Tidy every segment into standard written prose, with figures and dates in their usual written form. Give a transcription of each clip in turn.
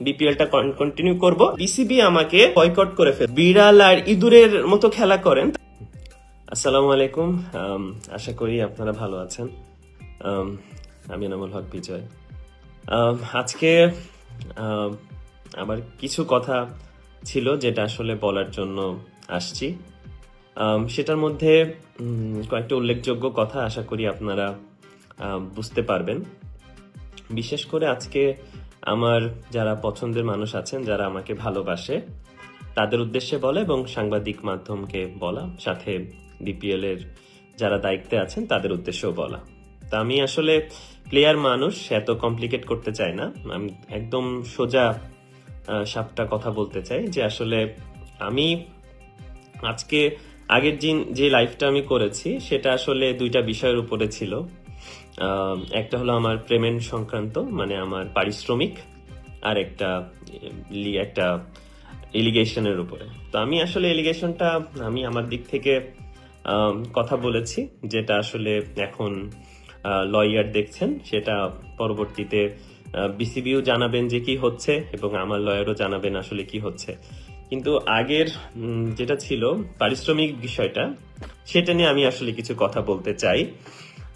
বিপিএলটা continue করব। BCB আমাকে boycott করে ফেলে, বিড়াল আর ইঁদুরের মতো খেলা করেন। আসসালামু আলাইকুম, আশা করি আপনারা ভালো আছেন। আমি এনামুল হক বিজয়। আজকে আমার কিছু কথা ছিল যেটা আসলে বলার জন্য আসছি। সেটার মধ্যে কয়েকটা উল্লেখযোগ্য কথা আশা করি আপনারা বুঝতে পারবেন। বিশেষ করে আজকে আমার যারা পছন্দের মানুষ আছেন, যারা আমাকে ভালোবাসে, তাদের উদ্দেশ্যে বলা এবং সাংবাদিক মাধ্যমকে বলা, সাথে বিপিএল এর যারা দায়িত্বে আছেন তাদের উদ্দেশ্যেও বলা। তা আমি আসলে প্লেয়ার মানুষ, এত কমপ্লিকেট করতে চাই না। আমি একদম সোজা সাপটা কথা বলতে চাই যে আসলে আমি আজকে আগের দিন যে লাইভটা আমি করেছি সেটা আসলে দুইটা বিষয়ের উপরে ছিল। একটা হলো আমার পেমেন্ট সংক্রান্ত, মানে আমার পারিশ্রমিক, আর একটা এলিগেশনের উপরে। তো আমি আসলে এলিগেশনটা আমি আমার দিক থেকে কথা বলেছি, যেটা আসলে এখন লয়ার দেখছেন, সেটা পরবর্তীতে বিসিবিও জানাবেন যে কি হচ্ছে এবং আমার লয়ারও জানাবেন আসলে কি হচ্ছে। কিন্তু আগের যেটা ছিল পারিশ্রমিক বিষয়টা, সেটা নিয়ে আমি আসলে কিছু কথা বলতে চাই।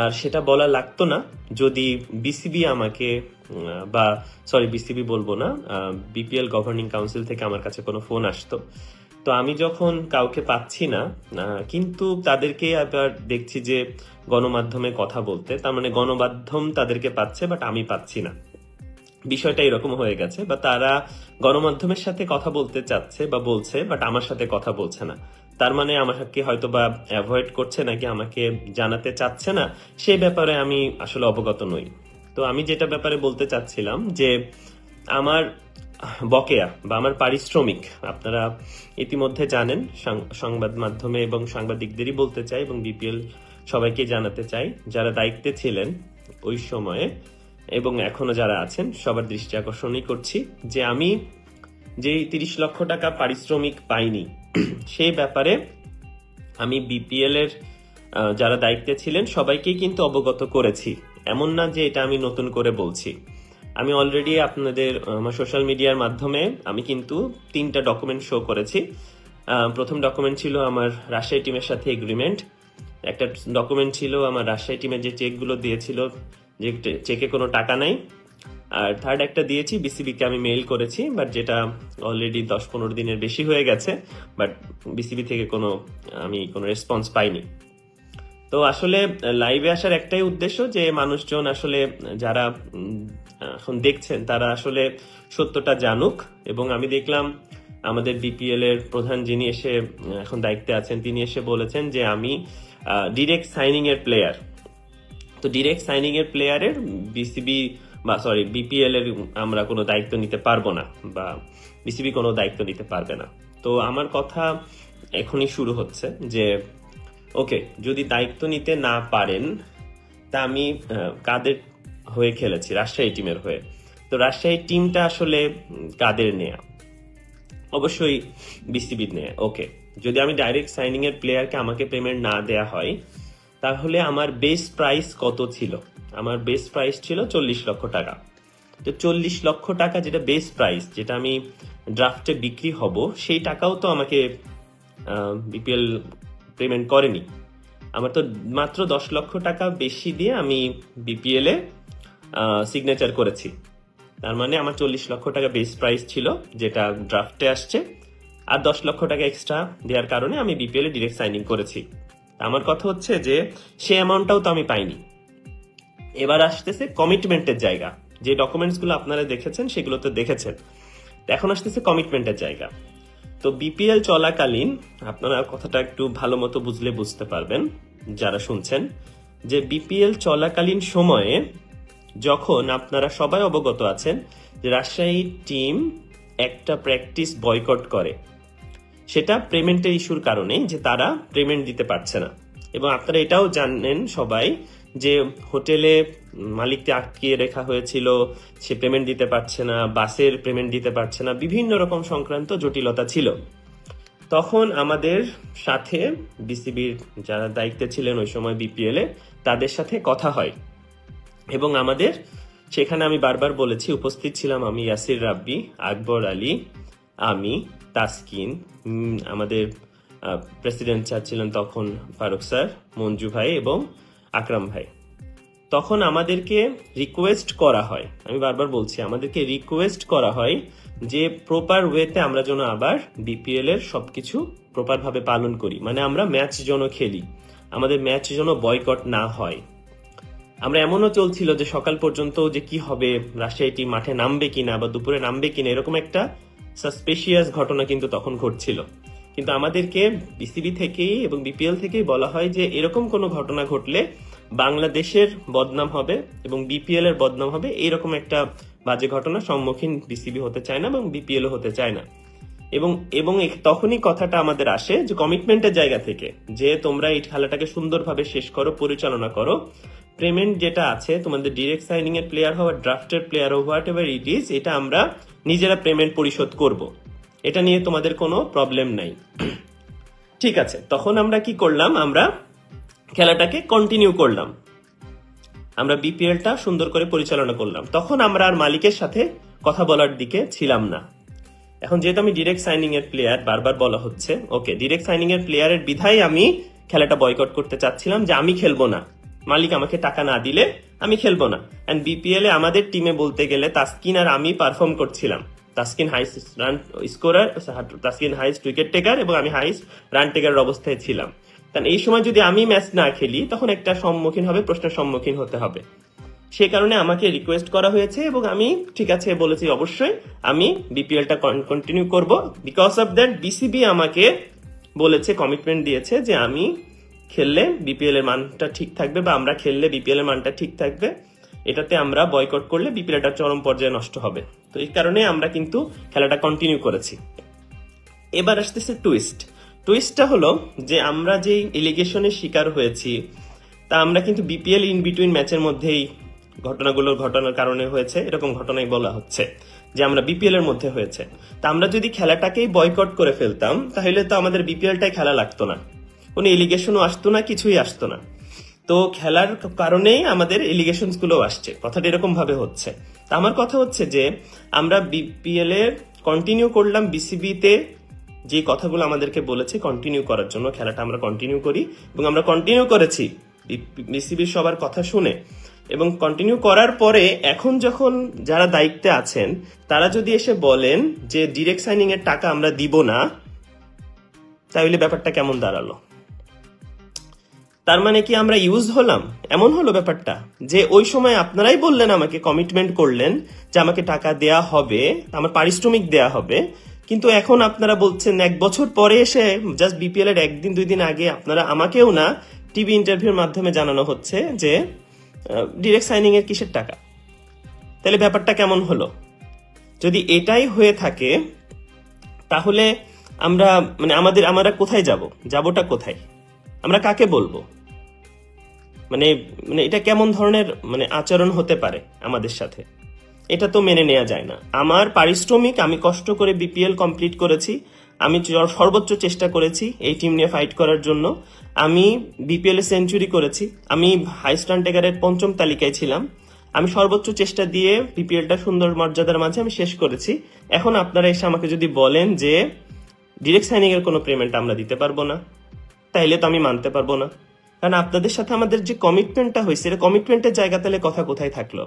আর সেটা বলা লাগতো না যদি বিসিবি আমাকে বিসিবি বলবো না, বিপিএল গভর্নিং কাউন্সিল থেকে আমার কাছে কোনো ফোন আসতো। তো আমি যখন কাউকে পাচ্ছি না, কিন্তু তাদেরকে আবার দেখছি যে গণমাধ্যমে কথা বলতে, তার মানে গণমাধ্যম তাদেরকে পাচ্ছে বাট আমি পাচ্ছি না, বিষয়টা এরকম হয়ে গেছে। বা তারা গণমাধ্যমের সাথে কথা বলতে চাচ্ছে বা বলছে বাট আমার সাথে কথা বলছে না, তার মানে আমাকে হয়তো বা অ্যাভয়েড করছে নাকি আমাকে জানাতে চাচ্ছে না, সেই ব্যাপারে আমি আসলে অবগত নই। তো আমি যেটা ব্যাপারে বলতে চাচ্ছিলাম যে আমার বকেয়া বা আমার পারিশ্রমিক আপনারা ইতিমধ্যে জানেন, সংবাদ মাধ্যমে এবং সাংবাদিকদেরই বলতে চাই এবং বিপিএল সবাইকে জানাতে চাই, যারা দায়িত্বে ছিলেন ওই সময়ে এবং এখনো যারা আছেন সবার দৃষ্টি আকর্ষণই করছি যে আমি যেই 30 লক্ষ টাকা পারিশ্রমিক পাইনি, সেই ব্যাপারে আমি বিপিএল এর যারা দায়িত্বে ছিলেন সবাইকেই কিন্তু অবগত করেছি। এমন না যে এটা আমি নতুন করে বলছি। আমি অলরেডি আপনাদের আমার সোশ্যাল মিডিয়ার মাধ্যমে আমি কিন্তু 3টা ডকুমেন্ট শো করেছি। প্রথম ডকুমেন্ট ছিল আমার রাজশাহী টিমের সাথে এগ্রিমেন্ট, একটা ডকুমেন্ট ছিল আমার রাজশাহী টিমের যে চেকগুলো দিয়েছিল, যে চেকে কোনো টাকা নাই, আর থার্ড একটা দিয়েছি বিসিবিকে আমি মেইল করেছি, বাট যেটা অলরেডি 10-15 দিনের বেশি হয়ে গেছে, বাট বিসিবি থেকে আমি কোনো রেসপন্স পাইনি। তো আসলে লাইভে আসার একটাই উদ্দেশ্য যে মানুষজন আসলে যারা এখন দেখছেন তারা আসলে সত্যটা জানুক। এবং আমি দেখলাম আমাদের বিপিএল এর প্রধান যিনি এসে এখন দায়িত্বে আছেন, তিনি এসে বলেছেন যে আমি ডিরেক্ট সাইনিং এর প্লেয়ার। তো ডিরেক্ট সাইনিং এর প্লেয়ারের বিপিএল এর আমরা কোনো দায়িত্ব নিতে পারবো না বা বিসিবি কোনো দায়িত্ব নিতে পারবে না। তো আমার কথা এখনই শুরু হচ্ছে যে ওকে, যদি দায়িত্ব নিতে না পারেন, তা আমি কাদের হয়ে খেলেছি? রাজশাহী টিমের হয়ে। তো রাজশাহী টিমটা আসলে কাদের নেয়া? অবশ্যই বিসিবির নেয়া। ওকে, যদি আমি ডাইরেক্ট সাইনিং এর প্লেয়ারকে আমাকে পেমেন্ট না দেয়া হয়, তাহলে আমার বেস প্রাইস কত ছিল? আমার বেস প্রাইস ছিল 40 লক্ষ টাকা। তো 40 লক্ষ টাকা যেটা বেস প্রাইস, যেটা আমি ড্রাফটে বিক্রি হব, সেই টাকাও তো আমাকে বিপিএল পেমেন্ট করেনি। আমার তো মাত্র 10 লক্ষ টাকা বেশি দিয়ে আমি বিপিএল এ সিগনেচার করেছি। তার মানে আমার 40 লক্ষ টাকা বেস প্রাইস ছিল যেটা ড্রাফটে আসছে, আর 10 লক্ষ টাকা এক্সট্রা দেওয়ার কারণে আমি বিপিএল এ ডিরেক্ট সাইনিং করেছি। আমার কথা হচ্ছে যে সেই অ্যামাউন্টটাও তো আমি পাইনি। এবার আসতেছে কমিটমেন্টের জায়গা। যে ডকুমেন্টসগুলো আপনারা দেখেছেন সেগুলো তো দেখেছেন, এখন আসতেছে কমিটমেন্টের জায়গা। তো বিপিএল চলাকালীন আপনারা কথাটা একটু ভালো মতো বুঝলে বুঝতে পারবেন যারা শুনছেন, যে বিপিএল চলাকালীন সময়ে যখন আপনারা সবাই অবগত আছেন যে রাজশাহী টিম একটা প্র্যাকটিস বয়কট করে, সেটা পেমেন্টের ইস্যুর কারণে, যে তারা পেমেন্ট দিতে পারছে না। এবং আপনারা এটাও জানেন সবাই যে হোটেলে মালিককে আটকিয়ে রাখা হয়েছিল, সে পেমেন্ট দিতে পারছে না, বাসের পেমেন্ট দিতে পারছে না, বিভিন্ন রকম সংক্রান্ত জটিলতা ছিল। তখন আমাদের সাথে বিসিবির যারা দায়িত্বে ছিলেন ওই সময় বিপিএল এ, তাদের সাথে কথা হয় এবং আমাদের সেখানে আমি বারবার বলেছি, উপস্থিত ছিলাম আমি, ইয়াসির রাব্বি, আকবর আলী, আমি, তাসকিন, আমাদের প্রেসিডেন্ট স্যার ছিলেন তখন ফারুক স্যার, মঞ্জু ভাই এবং আকরাম ভাই। তখন আমাদেরকে রিকোয়েস্ট করা হয়, আমি বারবার বলছি, আমাদেরকে রিকোয়েস্ট করা হয় যে প্রপার ওয়েতে আমরা যেন আবার বিপিএল এর সবকিছু প্রপার ভাবে পালন করি, মানে আমরা ম্যাচ যেন খেলি, আমাদের ম্যাচ যেন বয়কট না হয়। আমরা এমনও চলছিল যে সকাল পর্যন্ত যে কি হবে, রাজশাহী টিম মাঠে নামবে কিনা বা দুপুরে নামবে কিনা, এরকম একটা সাসপিশিয়াস ঘটনা কিন্তু তখন ঘটছিল। কিন্তু আমাদেরকে বিসিবি থেকেই এবং বিপিএল থেকেই বলা হয় যে এরকম কোনো ঘটনা ঘটলে বাংলাদেশের বদনাম হবে এবং বিপিএল এর বদনাম হবে, এরকম একটা বাজে ঘটনার সম্মুখীন বিসিবি হতে চায় না এবং বিপিএল হতে চায় না। এবং এবং তখনই কথাটা আমাদের আসে যে কমিটমেন্টের জায়গা থেকে, যে তোমরা এই খেলাটাকে সুন্দরভাবে শেষ করো, পরিচালনা করো, পেমেন্ট যেটা আছে তোমাদের ডিরেক্ট সাইনিং এর প্লেয়ার হওয়া, ড্রাফটের প্লেয়ার হওয়া, হোয়াট এভার ইট ইজ, এটা আমরা নিজেরা পেমেন্ট পরিশোধ করব, এটা নিয়ে তোমাদের কোনো প্রবলেম নাই। ঠিক আছে, তখন আমরা কি করলাম, আমরা খেলাটাকে কন্টিনিউ করলাম, আমরা বিপিএলটা সুন্দর করে পরিচালনা করলাম। তখন আমরা আর মালিকের সাথে কথা বলার দিকে ছিলাম না। এখন যেহেতু আমি ডিরেক্ট সাইনিং এর প্লেয়ার, বারবার বলা হচ্ছে, ওকে, ডিরেক্ট সাইনিং এর প্লেয়ারের বিধায় আমি খেলাটা বয়কট করতে চাচ্ছিলাম, যে আমি খেলবো না, মালিক আমাকে টাকা না দিলে আমি খেলবো না। এন্ড বিপিএল এ আমাদের টিমে বলতে গেলে তাসকিন আর আমি পারফর্ম করছিলাম। Taskin highest run scorer, Taskin highest wicket taker এবং আমি হাইস্ট রান টেকারের অবস্থায় ছিলাম। কারণ এই সময় যদি আমি ম্যাচ না খেলি তখন একটা প্রশ্নের সম্মুখীন হতে হবে। সে কারণে আমাকে রিকোয়েস্ট করা হয়েছে এবং আমি ঠিক আছে বলেছি, অবশ্যই আমি বিপিএলটা কন্টিনিউ করব। বিকজ অফ দ্যাট বিসিবি আমাকে বলেছে, কমিটমেন্ট দিয়েছে যে আমি খেললে বিপিএল এর মানটা ঠিক থাকবে, বা আমরা খেললে বিপিএল এর মানটা ঠিক থাকবে, এটাতে আমরা বয়কট করলে বিপিএলটা চরম পর্যায়ে নষ্ট হবে। তো এই কারণে আমরা কিন্তু খেলাটা কন্টিনিউ করেছি। এবার আসতেছে টুইস্টটা হলো যে আমরা যে এলিগেশনের শিকার হয়েছি তা আমরা কিন্তু বিপিএল ইন বিটুইন ম্যাচের মধ্যেই ঘটনার কারণে হয়েছে, এরকম ঘটনাই বলা হচ্ছে যে আমরা বিপিএল এর মধ্যে হয়েছে। তা আমরা যদি খেলাটাকেই বয়কট করে ফেলতাম তাহলে তো আমাদের বিপিএলটাই খেলা লাগতো না, কোনো এলিগেশনও আসতো না, কিছুই আসতো না। তো খেলার কারণেই আমাদের এলিগেশনস গুলো আসছে, কথাটা এরকম ভাবে হচ্ছে। তা আমার কথা হচ্ছে যে আমরা বিপিএল এর কন্টিনিউ করলাম, বিসিবিতে যে কথাগুলো আমাদেরকে বলেছে কন্টিনিউ করার জন্য, খেলাটা আমরা কন্টিনিউ করি এবং আমরা কন্টিনিউ করেছি বিসিবির সবার কথা শুনে। এবং কন্টিনিউ করার পরে এখন যখন যারা দায়িত্বে আছেন তারা যদি এসে বলেন যে ডিরেক্ট সাইনিং এর টাকা আমরা দিব না, তাহলে ব্যাপারটা কেমন দাঁড়ালো? তার মানে কি আমরা ইউজ হলাম? এমন হলো ব্যাপারটা যে ওই সময় আপনারাই বললেন, আমাকে কমিটমেন্ট করলেন যে আমাকে টাকা দেয়া হবে, আমার পারিশ্রমিক দেয়া হবে, কিন্তু এখন আপনারা বলছেন 1 বছর পরে এসে, জাস্ট বিপিএল এর 1-2 দিন আগে আপনারা আমাকেও না টিভি ইন্টারভিউর মাধ্যমে জানানো হচ্ছে যে ডিরেক্ট সাইনিং এর কিসের টাকা? তাহলে ব্যাপারটা কেমন হলো? যদি এটাই হয়ে থাকে তাহলে আমরা কোথায় যাবোটা কোথায়? আমরা কাকে বলবো? মানে এটা কেমন ধরনের আচরণ হতে পারে আমাদের সাথে? এটা তো মেনে নেওয়া যায় না। আমার পারিশ্রমিক, আমি কষ্ট করে বিপিএল কমপ্লিট করেছি, আমি সর্বোচ্চ চেষ্টা করেছি এই টিম নিয়ে ফাইট করার জন্য, আমি বিপিএল এ সেঞ্চুরি করেছি, আমি হাইস্ট রান টেকারের 5ম তালিকায় ছিলাম, আমি সর্বোচ্চ চেষ্টা দিয়ে বিপিএলটা সুন্দর মর্যাদার মাঝে আমি শেষ করেছি। এখন আপনারা এসে আমাকে যদি বলেন যে ডিরেক্ট সাইনিং এর কোনো পেমেন্ট আমরা দিতে পারবো না, তাইলে তো আমি মানতে পারবো না। কারণ আপনাদের সাথে আমাদের যে কমিটমেন্টটা হয়েছে, এটা কমিটমেন্টের জায়গা, তাহলে কথা কোথায় থাকলো?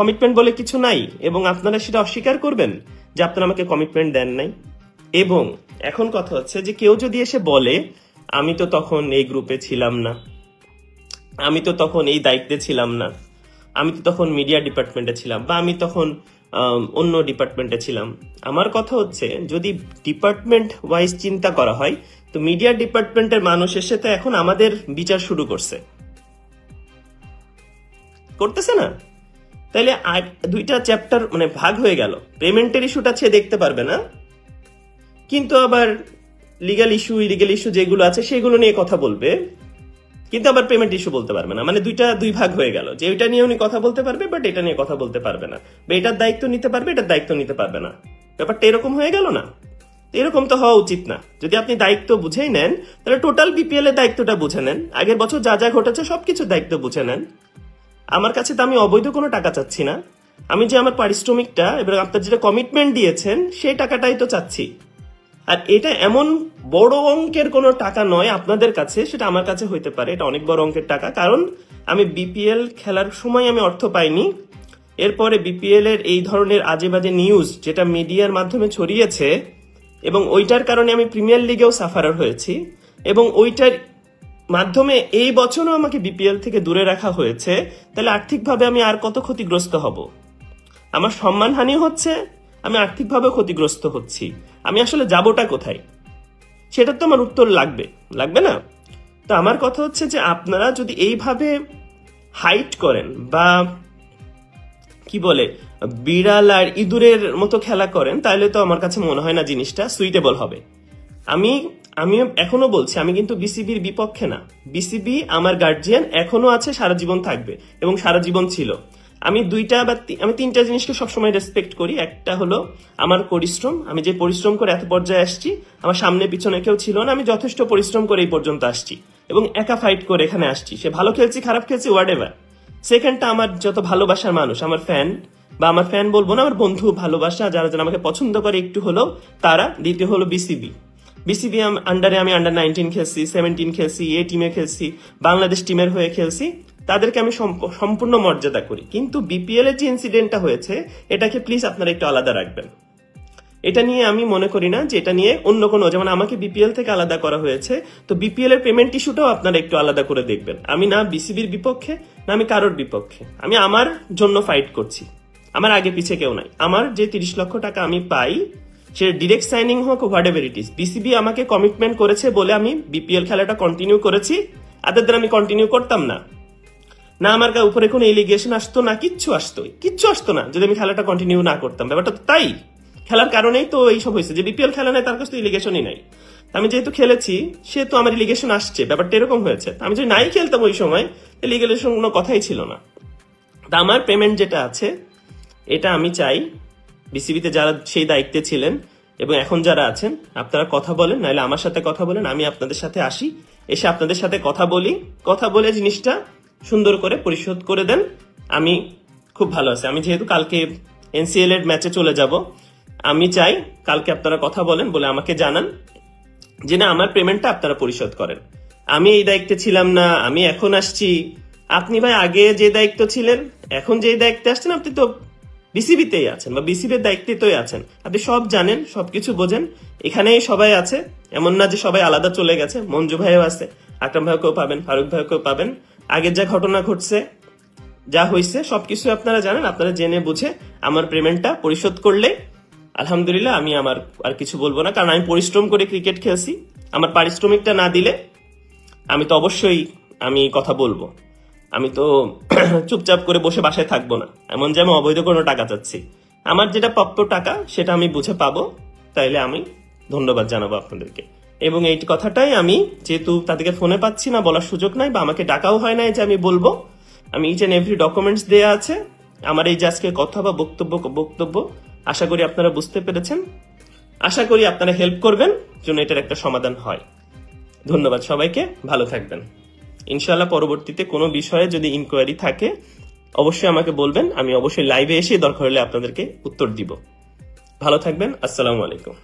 কমিটমেন্ট বলে কিছু নাই এবং আপনারা সেটা অস্বীকার করবেন যে আপনারা আমাকে কমিটমেন্ট দেন নাই। এবং এখন কথা হচ্ছে যে কেউ যদি এসে বলে আমি তো তখন এই গ্রুপে ছিলাম না, আমি তো তখন এই দায়িত্বে ছিলাম না, আমি তো তখন মিডিয়া ডিপার্টমেন্টে ছিলাম, বা আমি তখন অন্য ডিপার্টমেন্টে ছিলাম। আমার কথা হচ্ছে যদি ডিপার্টমেন্ট ওয়াইজ চিন্তা করা হয় তো মিডিয়া ডিপার্টমেন্টের মানুষ এসে তো এখন আমাদের বিচার শুরু করতেছে না? তাইলে 2টা চ্যাপ্টার ভাগ হয়ে গেল। পেমেন্টের ইস্যুটা সে দেখতে পারবে না, কিন্তু আবার লিগ্যাল ইস্যু যেগুলো আছে সেগুলো নিয়ে কথা বলবে, কিন্তু আবার পেমেন্ট ইস্যু বলতে পারবে না। দুই ভাগ হয়ে গেল, যে ওইটা নিয়ে উনি কথা বলতে পারবে বাট এটা নিয়ে কথা বলতে পারবে না, বা এটার দায়িত্ব নিতে পারবে এটার দায়িত্ব নিতে পারবে না। ব্যাপারটা এরকম হয়ে গেল না? এরকম তো হওয়া উচিত না। যদি আপনি দায়িত্ব বুঝেই নেন তাহলে টোটাল বিপিএল এর দায়িত্বটা বুঝে নেন, আগের বছর যা যা ঘটেছে সবকিছু দায়িত্ব বুঝে নেন, আমার কাছে তো আমি অবৈধ কোনো টাকা চাচ্ছি না, আমি যে আমার পারিশ্রমিকটা এবং আপনার যেটা কমিটমেন্ট দিয়েছেন সেই টাকাটাই তো চাচ্ছি। আর এটা এমন বড় অঙ্কের কোনো টাকা নয় আপনাদের কাছে, সেটা আমার কাছে হইতে পারে এটা অনেক বড় অঙ্কের টাকা, কারণ আমি বিপিএল খেলার সময় আমি অর্থ পাইনি। এরপরে বিপিএল এর এই ধরনের আজে বাজে নিউজ যেটা মিডিয়ার মাধ্যমে ছড়িয়েছে এবং ওইটার কারণে আমি প্রিমিয়ার লিগেও সাফারার হয়েছি, এবং ওইটার মাধ্যমে এই বছরও আমাকে বিপিএল থেকে দূরে রাখা হয়েছে। তাহলে আর্থিকভাবে আমি আর কত ক্ষতিগ্রস্ত হব? আমার সম্মানহানি হচ্ছে, আমি আর্থিকভাবে ক্ষতিগ্রস্ত হচ্ছি, আমি আসলে যাবোটা কোথায়? সেটা তো আমার উত্তর লাগবে না? তো আমার কথা হচ্ছে যে আপনারা যদি এইভাবে হাইট করেন বা কি বলে বিড়াল আর ইঁদুরের মতো খেলা করেন, তাহলে তো আমার কাছে মনে হয় না জিনিসটা সুইটেবল হবে। আমি এখনো বলছি, আমি কিন্তু বিসিবির বিপক্ষে না। বিসিবি আমার গার্জিয়ান, এখনো আছে, সারা জীবন থাকবে এবং সারা জীবন ছিল। আমি আমি তিনটা জিনিসকে সবসময় রেসপেক্ট করি। একটা হলো আমার পরিশ্রম, আমি যে পরিশ্রম করে এত পর্যায়ে আসছি, আমার সামনে পিছনে কেউ ছিল না, আমি যথেষ্ট পরিশ্রম করে এই পর্যন্ত আসছি এবং একা ফাইট করে এখানে আসছি। সে ভালো খেলছি খারাপ খেলছি হোয়াট এভার। সেকেন্ডটা আমার যত ভালোবাসার মানুষ, আমার ফ্যান, বা আমার ফ্যান বলবো না, আমার বন্ধু, ভালোবাসা যারা যারা আমাকে পছন্দ করে একটু হলেও তারা। দ্বিতীয় হলো বিসিবি আন্ডারে আমি আন্ডার 19 খেলছি, 17 খেলছি, এ টিমে খেলছি, বাংলাদেশ টিমের হয়ে খেলছি, তাদেরকে আমি সম্পূর্ণ মর্যাদা করি। কিন্তু বিপিএল এর যে ইনসিডেন্টটা হয়েছে এটাকে প্লিজ আপনারা একটু আলাদা রাখবেন। এটা নিয়ে আমি মনে করি না যে এটা নিয়ে অন্য কোনো, যেমন আমাকে বিপিএল থেকে আলাদা করা হয়েছে, তো বিপিএল এর পেমেন্ট ইস্যুটাও আপনারা একটু আলাদা করে দেখবেন। আমি না বিসিবির বিপক্ষে, না আমি কারোর বিপক্ষে, আমি আমার জন্য ফাইট করছি। আমার আগে পিছে কেউ নাই। আমার যে 30 লক্ষ টাকা আমি পাই, সে ডিরেক্ট সাইনিং হোক what ever it is, BCB আমাকে কমিটমেন্ট করেছে বলে আমি বিপিএল খেলাটা কন্টিনিউ করেছি। আদার দেন আমি কন্টিনিউ করতাম না। না আমার উপরে কোনো এলিগেশন আসতো, না কিচ্ছু আসতো না যদি আমি খেলাটা কন্টিনিউ না করতাম। ব্যাপারটা তো তাই, খেলার কারণেই তো এইসব হয়েছে। যে বিপিএল খেলা নাই তার কাছে তো ইলিগেশনই নাই, আমি যেহেতু খেলেছি সে তো আমার ইলিগেশন আসছে, ব্যাপারটা এরকম হয়েছে। আমি যদি নাই খেলতাম ওই সময়, ইলিগেশন কোনো কথাই ছিল না। তা আমার পেমেন্ট যেটা আছে এটা আমি চাই বিসিবিতে যারা সেই দায়িত্বে ছিলেন এবং এখন যারা আছেন, আপনারা কথা বলেন, নাহলে আমার সাথে কথা বলেন, আমি আপনাদের সাথে আসি, এসে আপনাদের সাথে কথা বলে জিনিসটা সুন্দর করে পরিশোধ করে দেন। আমি খুব ভালো আছি। আমি যেহেতু কালকে এনসিএল এর ম্যাচে চলে যাব, আমি চাই কালকে আপনারা কথা বলেন, বলে আমাকে জানান যে না আমার পেমেন্টটা আপনারা পরিশোধ করেন। আমি এই দায়িত্বে ছিলাম না, আমি এখন আসছি। আপনি ভাই আগে যে দায়িত্ব ছিলেন, এখন যে দায়িত্বে আসছেন, আপনি তো বিসিবিতেই আছেন বা বিসিবির দায়িত্বেই আছেন, আপনি সব জানেন, সবকিছু বোঝেন। এখানেই সবাই আছে, এমন না যে সবাই আলাদা চলে গেছে। মঞ্জু ভাইও আছে, আকরাম ভাইকেও পাবেন, ফারুক ভাইকেও পাবেন। আগের যা ঘটনা ঘটছে, যা হয়েছে সবকিছু আপনারা জানেন। আপনারা জেনে বুঝে আমার পেমেন্টটা পরিশোধ করলে আলহামদুলিল্লাহ, আমি আমার আর কিছু বলবো না, কারণ আমি পরিশ্রম করে ক্রিকেট খেলছি। আমার পারিশ্রমিকটা না দিলে আমি তো অবশ্যই আমি কথা বলবো। আমি তো চুপচাপ করে বসে বাসায় থাকবো না, এমন যে আমি অবৈধ কোনো টাকা চাচ্ছি। আমার যেটা প্রাপ্য টাকা সেটা আমি বুঝে পাবো, তাইলে আমি ধন্যবাদ জানাবো আপনাদেরকে। এবং এই কথাটাই আমি, যেহেতু তাদেরকে ফোনে পাচ্ছি না, বলার সুযোগ নাই, বা আমাকে ডাকাও হয় নাই যে আমি বলবো, আমি ইচ এন্ড এভরি ডকুমেন্টস দেয়া আছে আমার এই যে আজকে কথা বা বক্তব্য। আশা করি আপনারা বুঝতে পেরেছেন, আশা করি আপনারা হেল্প করবেন যেন এটার একটা সমাধান হয়। ধন্যবাদ সবাইকে, ভালো থাকবেন। ইনশাআল্লাহ পরবর্তীতে কোনো বিষয়ে যদি ইনকোয়ারি থাকে অবশ্যই আমাকে বলবেন, আমি অবশ্যই লাইভে এসে দরকার হলে আপনাদেরকে উত্তর দিব। ভালো থাকবেন, আসসালামু আলাইকুম।